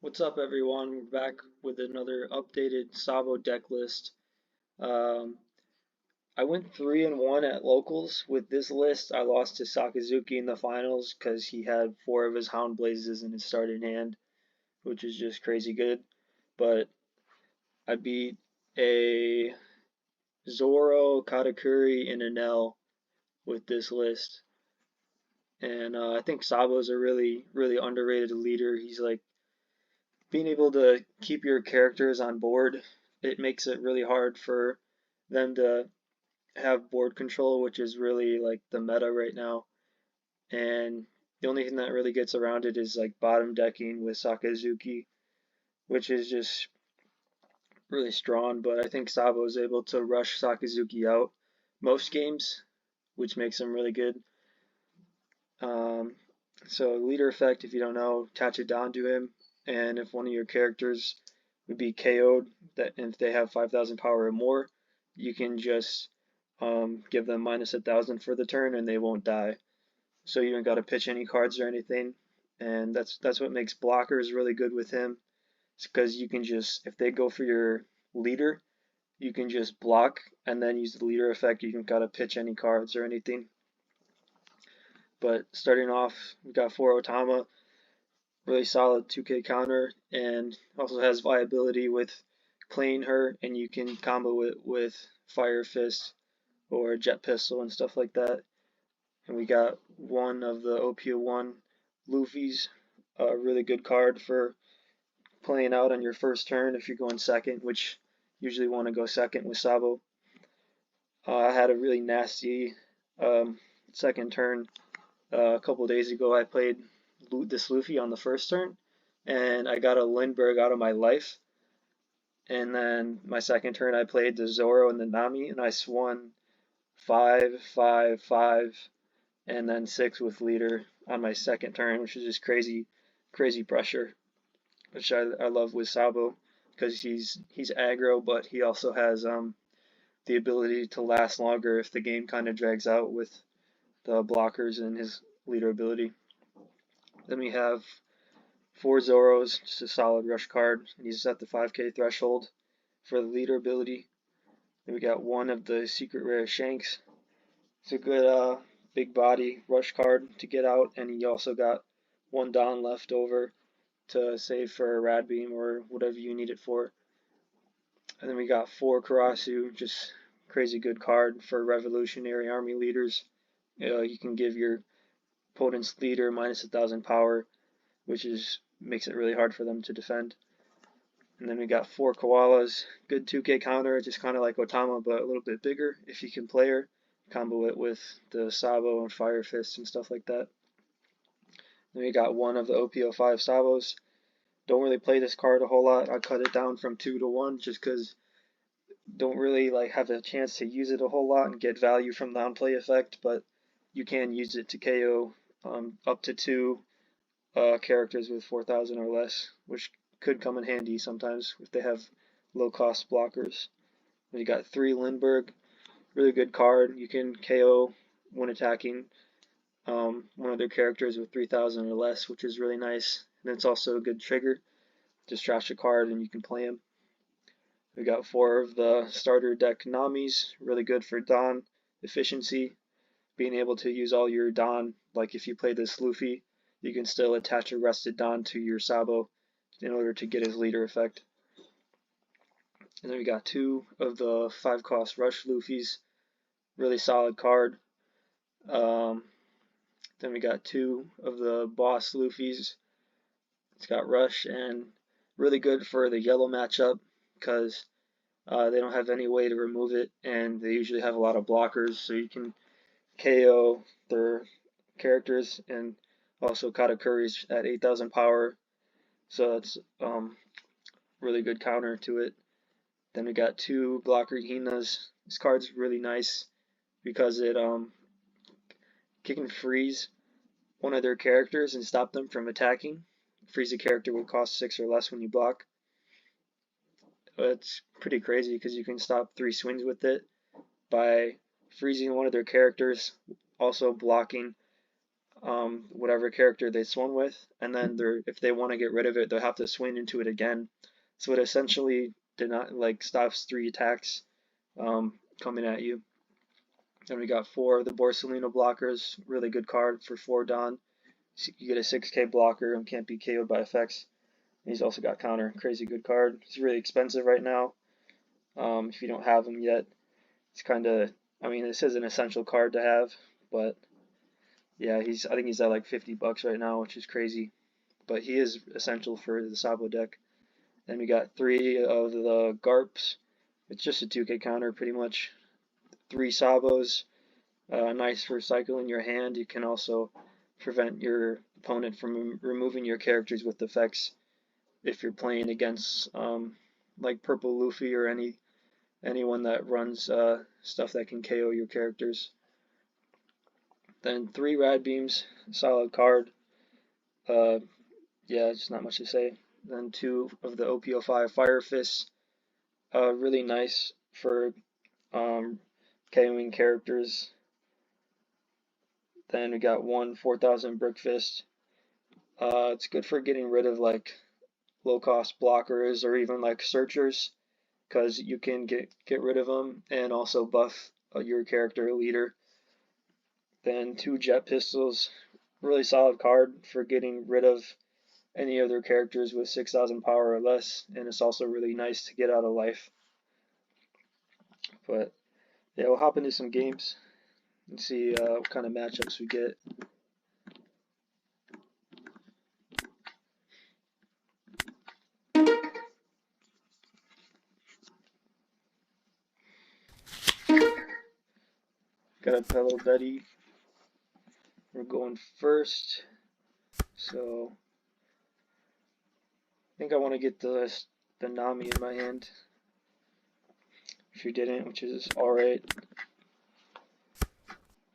What's up, everyone? We're back with another updated Sabo deck list. Um, I went 3-1 at locals with this list. I lost to Sakazuki in the finals because he had four of his Hound Blazes in his starting hand, which is just crazy good. But I beat a Zoro, Katakuri, and Enel with this list. And I think Sabo's a really underrated leader. He's like being able to keep your characters on board. It makes it really hard for them to have board control, which is really like the meta right now. And the only thing that really gets around it is like bottom decking with Sakazuki, which is just really strong. But I think Sabo is able to rush Sakazuki out most games, which makes him really good. Um, so leader effect, if you don't know, attach it down to him, and if one of your characters would be KO'd, that if they have 5,000 power or more, you can just give them minus 1,000 for the turn, and they won't die. So you don't got to pitch any cards or anything, and that's what makes blockers really good with him. It's because you can just, if they go for your leader, you can just block and then use the leader effect. You don't got to pitch any cards or anything. But starting off, we got 4 Otama, really solid 2K counter, and also has viability with playing her, and you can combo it with Fire Fist or Jet Pistol and stuff like that. And we got one of the OPO1 Luffy's, a really good card for playing out on your first turn if you're going second, which usually want to go second with Sabo. I had a really nasty second turn a couple of days ago. I played this Luffy on the first turn, and I got a Lindbergh out of my life. And then my second turn, I played the Zoro and the Nami, and I swung 5, 5, 5, and then 6 with leader on my second turn, which is just crazy pressure, which I love with Sabo because he's aggro, but he also has the ability to last longer if the game kind of drags out with the blockers and his leader ability. Then we have 4 Zoros, just a solid rush card. He's at the 5K threshold for the leader ability. Then we got one of the secret rare Shanks. It's a good big body rush card to get out, and he also got one Don left over to save for a Rad Beam or whatever you need it for. And then we got 4 Karasu, just crazy good card for Revolutionary Army leaders. You can give your opponent's leader minus 1,000 power, which makes it really hard for them to defend. And then we got 4 Koalas, good 2K counter, just kind of like Otama, but a little bit bigger if you can play her. Combo it with the Sabo and Fire Fist and stuff like that. Then we got one of the OPO5 Sabos. Don't really play this card a whole lot. I cut it down from 2 to 1 just because don't really like have a chance to use it a whole lot and get value from the on-play effect, but you can use it to KO up to 2 characters with 4,000 or less, which could come in handy sometimes if they have low-cost blockers. We got 3 Lindbergh, really good card. You can KO when attacking one of their characters with 3,000 or less, which is really nice. And it's also a good trigger. Just trash a card and you can play him. We got 4 of the starter deck Namis, really good for Don efficiency. Being able to use all your Don, like if you play this Luffy, you can still attach a rested Don to your Sabo in order to get his leader effect. And then we got 2 of the 5-cost Rush Luffy's, really solid card. Then we got 2 of the Boss Luffy's. It's got Rush and really good for the yellow matchup because they don't have any way to remove it, and they usually have a lot of blockers, so you can KO their characters, and also Katakuri's at 8,000 power, so that's really good counter to it. Then we got 2 blocker Hinas. This card's really nice because it can freeze one of their characters and stop them from attacking. Freeze a character would cost 6 or less when you block. It's pretty crazy because you can stop 3 swings with it by freezing one of their characters, also blocking whatever character they swung with, and then if they want to get rid of it, they'll have to swing into it again. So it essentially did not like stops 3 attacks coming at you. Then we got 4 of the Borsalino blockers, really good card for 4 Don. You get a 6k blocker and can't be KO'd by effects. And he's also got counter, crazy good card. He's really expensive right now. If you don't have him yet, it's kind of, I mean, this is an essential card to have, but yeah, I think he's at like $50 right now, which is crazy. But he is essential for the Sabo deck. Then we got 3 of the Garps. It's just a 2k counter pretty much. 3 Sabos, nice for cycling your hand. You can also prevent your opponent from removing your characters with effects if you're playing against like Purple Luffy or anyone that runs stuff that can KO your characters. Then 3 Rad Beams, solid card. Yeah, just not much to say. Then 2 of the OPO5 Fire Fists, really nice for KOing characters. Then we got 1 4000 Brick Fist. It's good for getting rid of like low cost blockers or even like searchers, because you can get rid of them and also buff your character leader. Then 2 Jet Pistols, really solid card for getting rid of any other characters with 6000 power or less, and it's also really nice to get out of life. But yeah, we'll hop into some games and see what kind of matchups we get. Got a Pello Betty. We're going first, so I think I want to get the Nami in my hand. If you didn't, which is alright.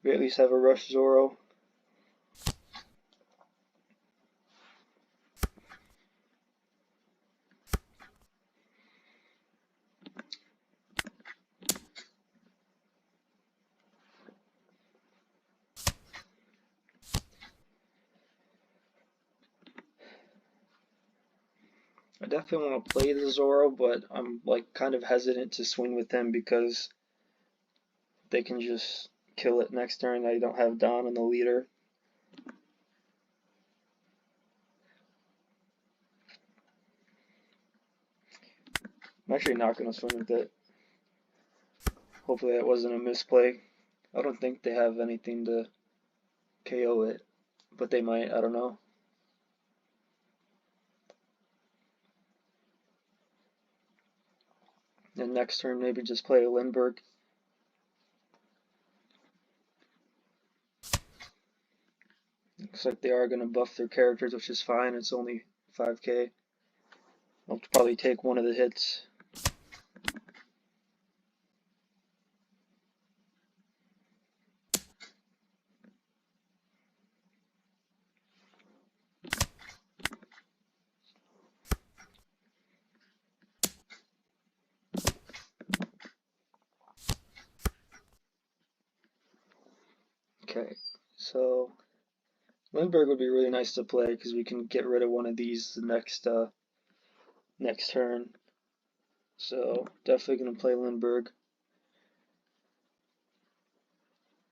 We at least have a Rush Zoro. I definitely want to play the Zoro, but I'm like kind of hesitant to swing with him because they can just kill it next turn. I don't have Don on the leader. I'm actually not going to swing with it. Hopefully that wasn't a misplay. I don't think they have anything to KO it, but they might, I don't know. And next turn maybe just play a Lindbergh. Looks like they are going to buff their characters, which is fine. It's only 5k. I'll probably take one of the hits. Okay, so Lindbergh would be really nice to play because we can get rid of one of these the next turn. So definitely gonna play Lindbergh.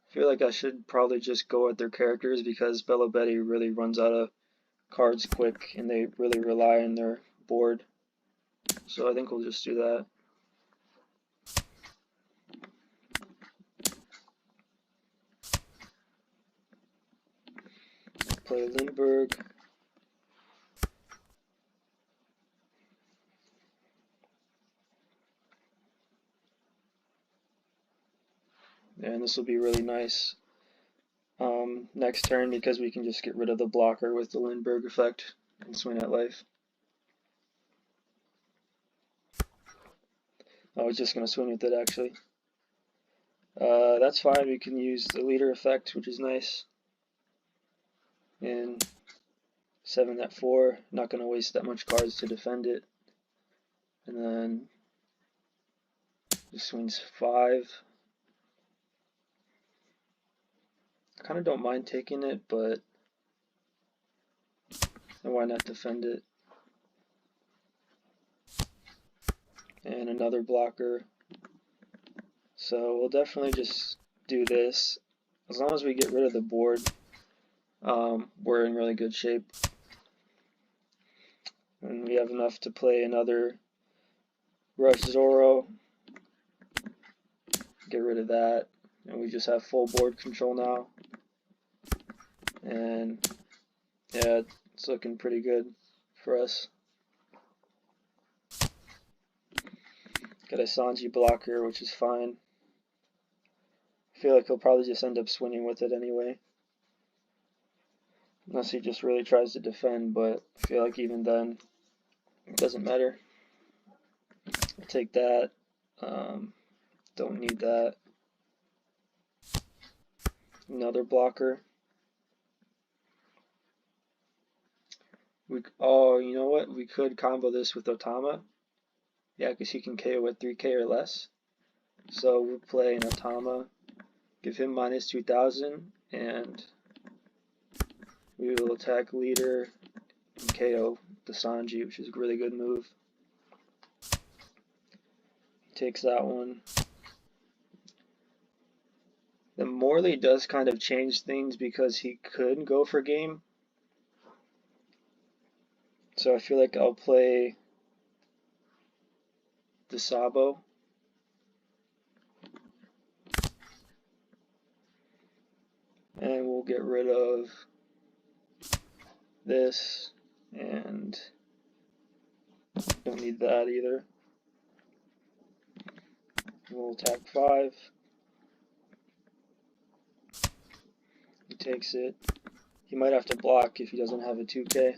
I feel like I should probably just go with their characters because Bello Betty really runs out of cards quick and they really rely on their board. So I think we'll just do that. Play Lindbergh. And this will be really nice next turn because we can just get rid of the blocker with the Lindbergh effect and swing at life. I was just going to swing with it actually. That's fine, we can use the leader effect, which is nice. And 7 at 4, not going to waste that much cards to defend it. And then just swings 5. I kind of don't mind taking it, but and why not defend it? And another blocker. So we'll definitely just do this. As long as we get rid of the board, we're in really good shape. And we have enough to play another Rush Zoro. Get rid of that. And we just have full board control now. And yeah, it's looking pretty good for us. Got a Sanji blocker, which is fine. I feel like he'll probably just end up swinging with it anyway. Unless he just really tries to defend, but I feel like even then, it doesn't matter. I'll take that. Don't need that. Another blocker. Oh, you know what? We could combo this with Otama. Yeah, because he can KO at 3k or less. So we'll play an Otama, give him minus 2000, and we will attack leader and KO the Sanji, which is a really good move. He takes that one. The Morley does kind of change things because he could go for game. So I feel like I'll play the Sabo. And we'll get rid of this, and don't need that either. We'll attack 5. He takes it. He might have to block if he doesn't have a 2k.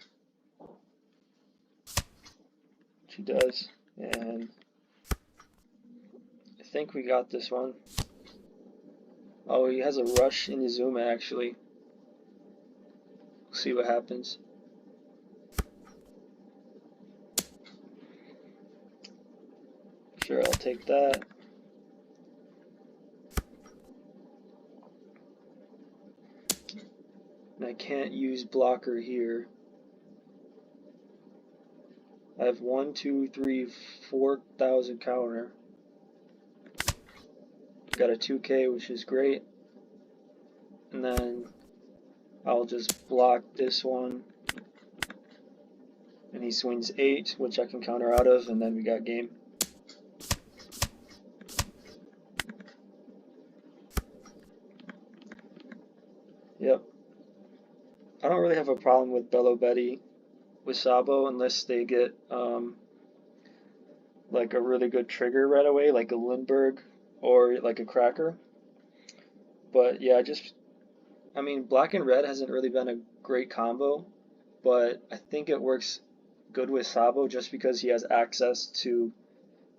Which he does. And I think we got this one. Oh, he has a rush in Izuma actually. We'll see what happens. Sure, I'll take that. And I can't use blocker here. I have 1, 2, 3, 4,000 counter. Got a 2k, which is great. And then I'll just block this one. And he swings 8, which I can counter out of, and then we got game. Yep. I don't really have a problem with Bello Betty with Sabo unless they get like a really good trigger right away, like a Lindbergh or like a Cracker. But yeah, I mean, black and red hasn't really been a great combo, but I think it works good with Sabo just because he has access to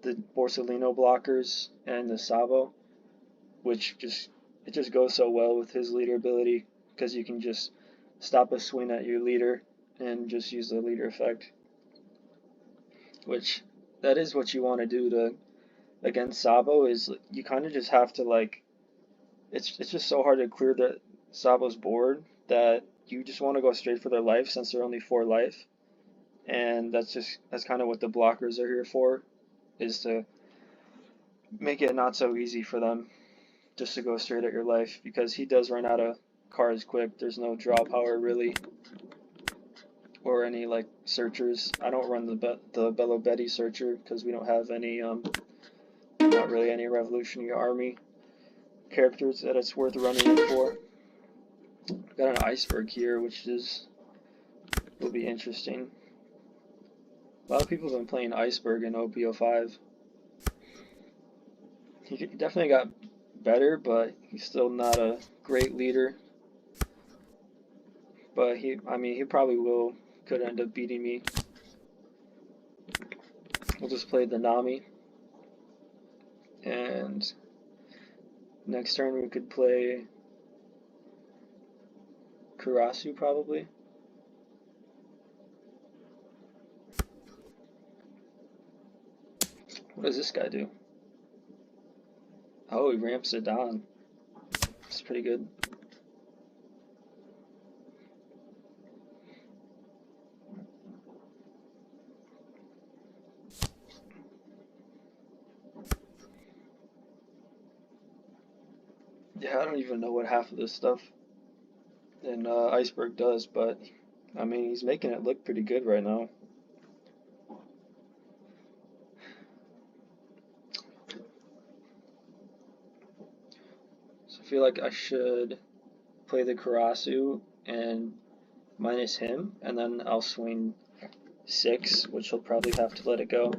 the Borsellino blockers and the Sabo, which it just goes so well with his leader ability because you can just stop a swing at your leader and just use the leader effect, which that is what you want to do to against Sabo. Is you kind of just have to like it's just so hard to clear the Sabo's board that you just want to go straight for their life since they're only 4 life, and that's kind of what the blockers are here for, is to make it not so easy for them just to go straight at your life, because he does run out of cards quick. There's no draw power really, or any like searchers. I don't run the Bello Betty searcher because we don't have any not really any Revolutionary Army characters that it's worth running it for. I've got an Iceberg here, which will be interesting. A lot of people have been playing Iceberg in OPO5. He definitely got better, but he's still not a great leader. But he probably could end up beating me. We'll just play the Nami. And next turn we could play Kurasu probably. What does this guy do? Oh, he ramps it down. It's pretty good. Yeah, I don't even know what half of this stuff in Iceberg does, but I mean, he's making it look pretty good right now. So I feel like I should play the Karasu and minus him, and then I'll swing 6, which he'll probably have to let it go.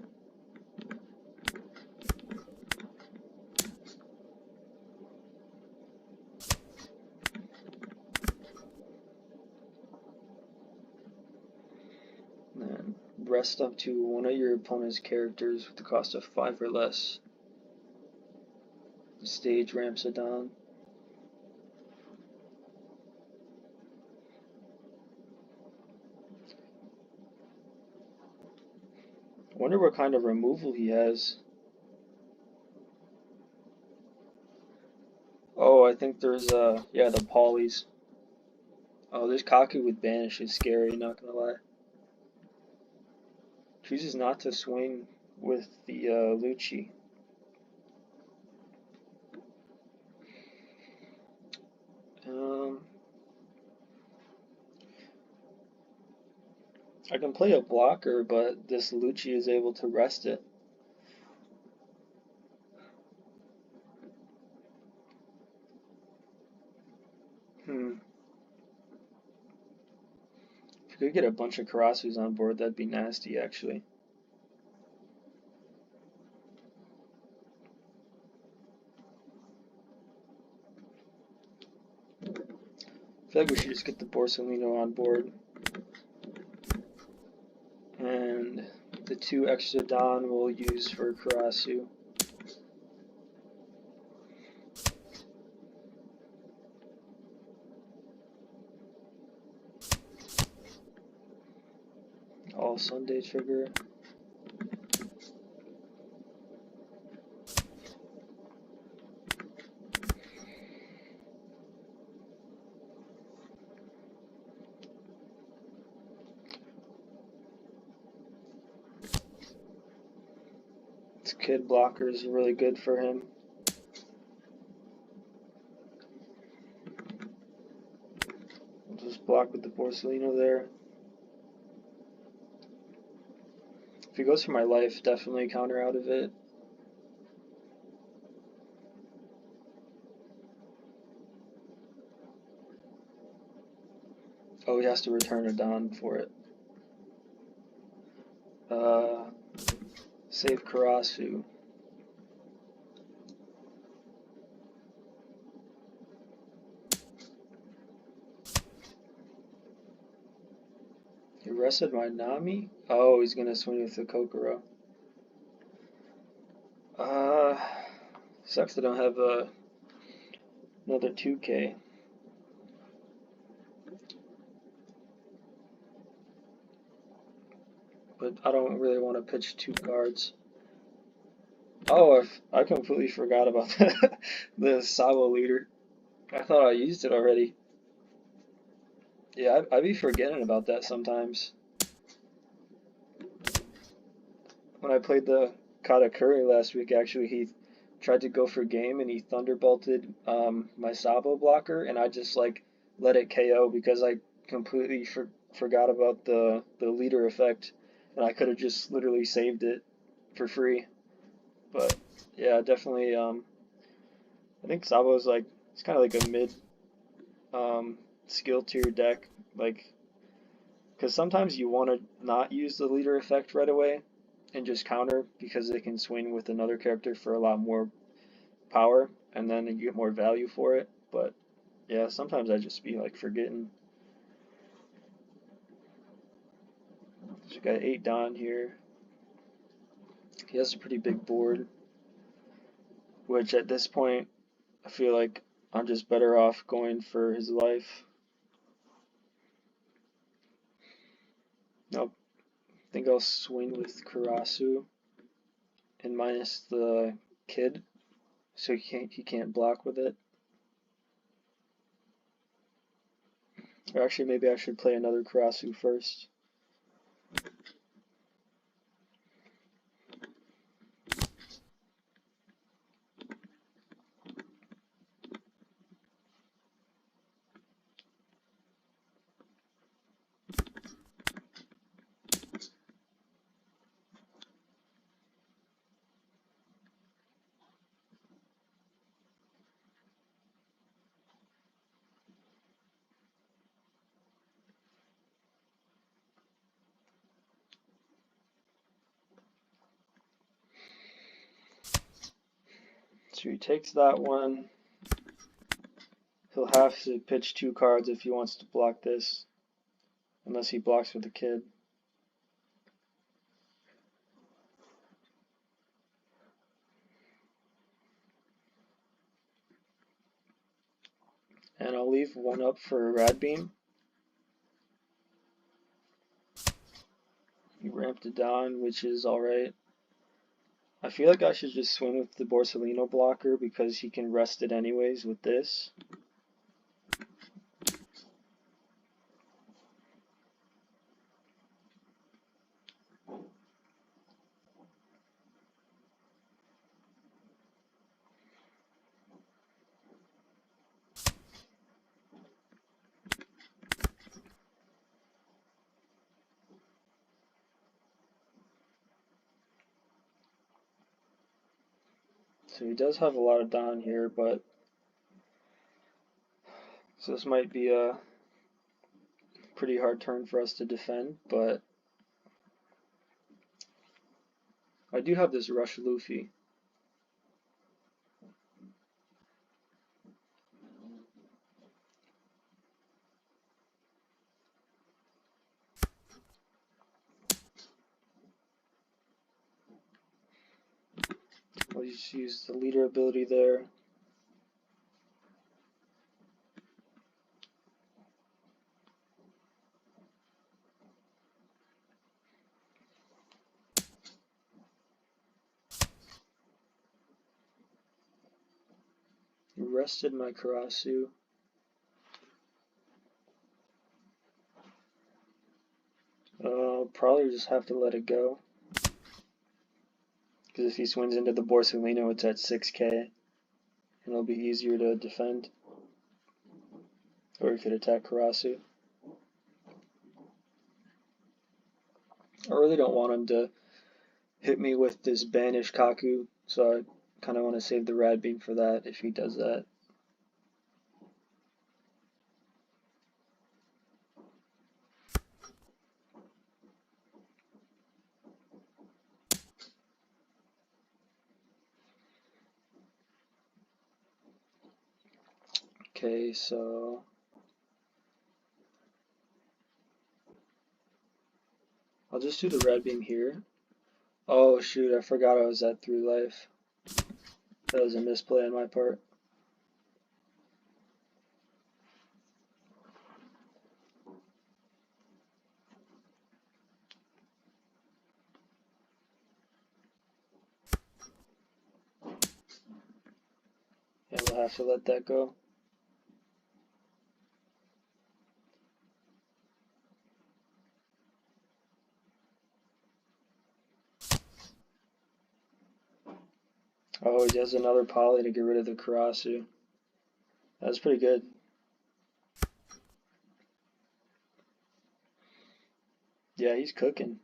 And rest up to one of your opponent's characters with the cost of 5 or less. The stage ramps it down. I wonder what kind of removal he has. Oh, I think there's yeah, the polys. Oh, this Kaku with banish is scary, not gonna lie. Chooses not to swing with the Lucci. I can play a blocker, but this Lucci is able to rest it. If you could get a bunch of Karasus on board, that'd be nasty, actually. I feel like we should just get the Borsalino on board. And the 2 extra Don we'll use for Karasu. All Sunday trigger. This kid blocker is really good for him. We'll just block with the Borsalino there. If he goes for my life, definitely counter out of it. Oh, he has to return a Don for it. Save Karasu. He rested my Nami? Oh, he's gonna swing with the Kokoro. Sucks that I don't have another 2K. But I don't really want to pitch 2 cards. Oh, I completely forgot about the Sabo leader. I thought I used it already. Yeah, I be forgetting about that sometimes. When I played the Katakuri last week, actually, he tried to go for game and he thunderbolted my Sabo blocker, and I just like let it KO because I completely forgot about the leader effect, and I could have just literally saved it for free. But yeah, definitely. I think Sabo is like it's kind of like a mid skill tier deck, like because sometimes you want to not use the leader effect right away and just counter because it can swing with another character for a lot more power, and then you get more value for it. But yeah, sometimes I just be like forgetting. So we got 8 Don here. He has a pretty big board, which at this point I feel like I'm just better off going for his life. Nope. I think I'll swing with Karasu and minus the kid, so he can't block with it. Or actually, maybe I should play another Karasu first. So he takes that one. He'll have to pitch 2 cards if he wants to block this, unless he blocks with the kid. And I'll leave 1 up for a Rad Beam. He ramped it down, which is alright. I feel like I should just swing with the Borsellino blocker because he can rest it anyways with this. So he does have a lot of down here, but so this might be a pretty hard turn for us to defend, but I do have this Rush Luffy. I'll just use the leader ability there. Rested my Karasu. Probably just have to let it go. Because if he swings into the Borsellino, it's at 6k. And it'll be easier to defend. Or he could attack Karasu. I really don't want him to hit me with this Banish Kaku, so I kind of want to save the Rad Beam for that if he does that. Okay, so I'll just do the Rad Beam here. Oh shoot, I forgot I was at 3 life. That was a misplay on my part. Yeah, we'll have to let that go. Oh, he has another poly to get rid of the Karasu. That's pretty good. Yeah, he's cooking.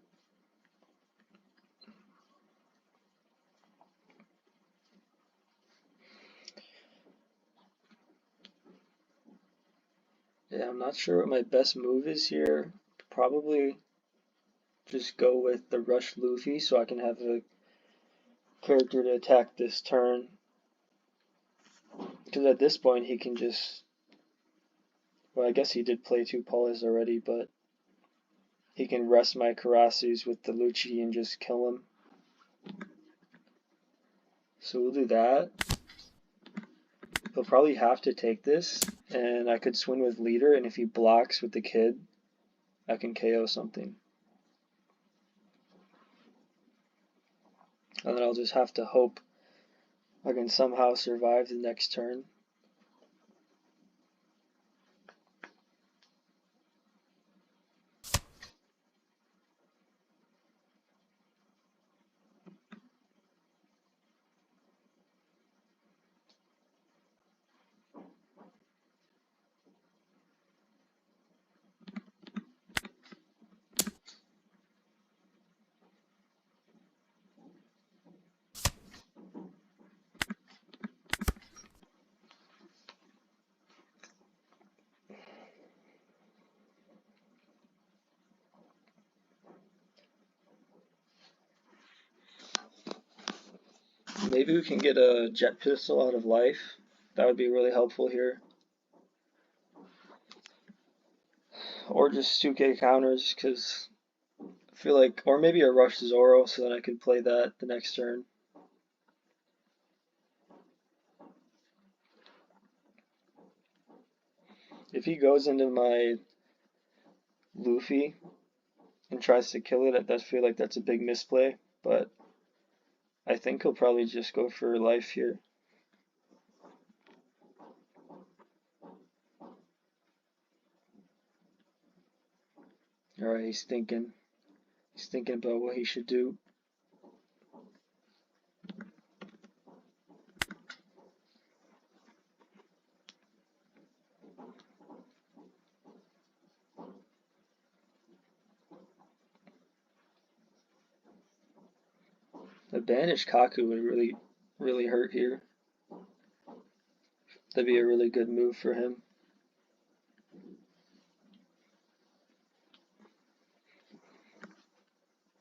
Yeah, I'm not sure what my best move is here. Probably just go with the Rush Luffy so I can have a character to attack this turn. Because at this point he can just... Well, I guess he did play 2 polys already, but he can rest my Karasus with the Lucci and just kill him. So we'll do that. He'll probably have to take this, and I could swing with leader, and if he blocks with the kid, I can KO something. And then I'll just have to hope I can somehow survive the next turn. Maybe we can get a jet pistol out of life. That would be really helpful here. Or just 2k counters, because I feel like, or maybe a rush Zoro, so then I can play that the next turn. If he goes into my Luffy and tries to kill it, I feel like that's a big misplay, but I think he'll probably just go for life here. Alright, he's thinking about what he should do. The banished Kaku would really hurt here. That'd be a really good move for him.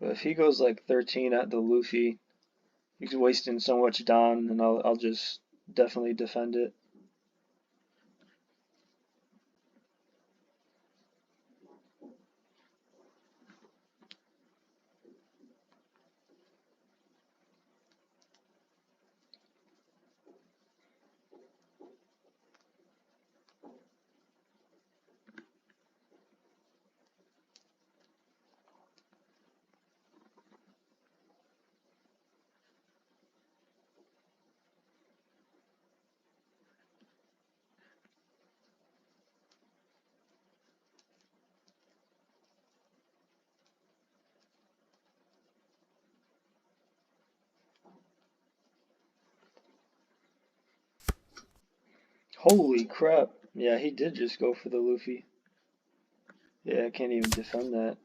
But if he goes like 13 at the Luffy, he's wasting so much Don, and I'll just definitely defend it. Holy crap. Yeah, he did just go for the Luffy. Yeah, I can't even defend that.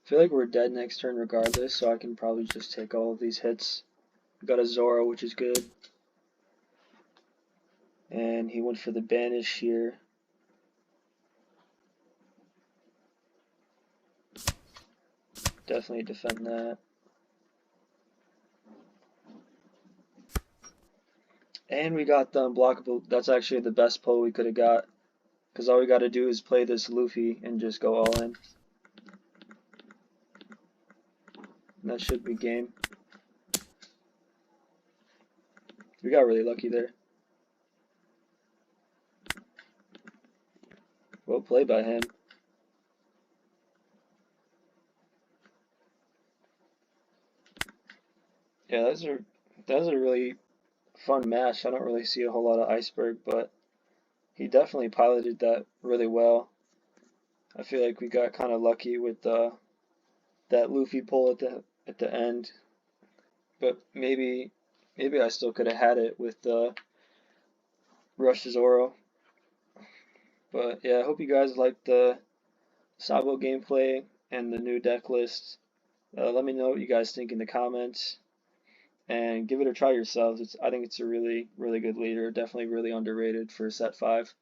I feel like we're dead next turn regardless, so I can probably just take all of these hits. We got a Zoro, which is good. And he went for the banish here. Definitely defend that. And we got the unblockable. That's actually the best pull we could have got. Because all we got to do is play this Luffy and just go all in. And that should be game. We got really lucky there. Well played by him. Yeah, that was a really fun match. I don't really see a whole lot of Iceberg, but he definitely piloted that really well. I feel like we got kind of lucky with that Luffy pull at the end, but maybe I still could have had it with Rush Zoro. But yeah, I hope you guys liked the Sabo gameplay and the new deck list. Let me know what you guys think in the comments, and give it a try yourselves. I think it's a really good leader. Definitely really underrated for set 5.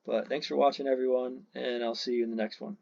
But thanks for watching, everyone, and I'll see you in the next one.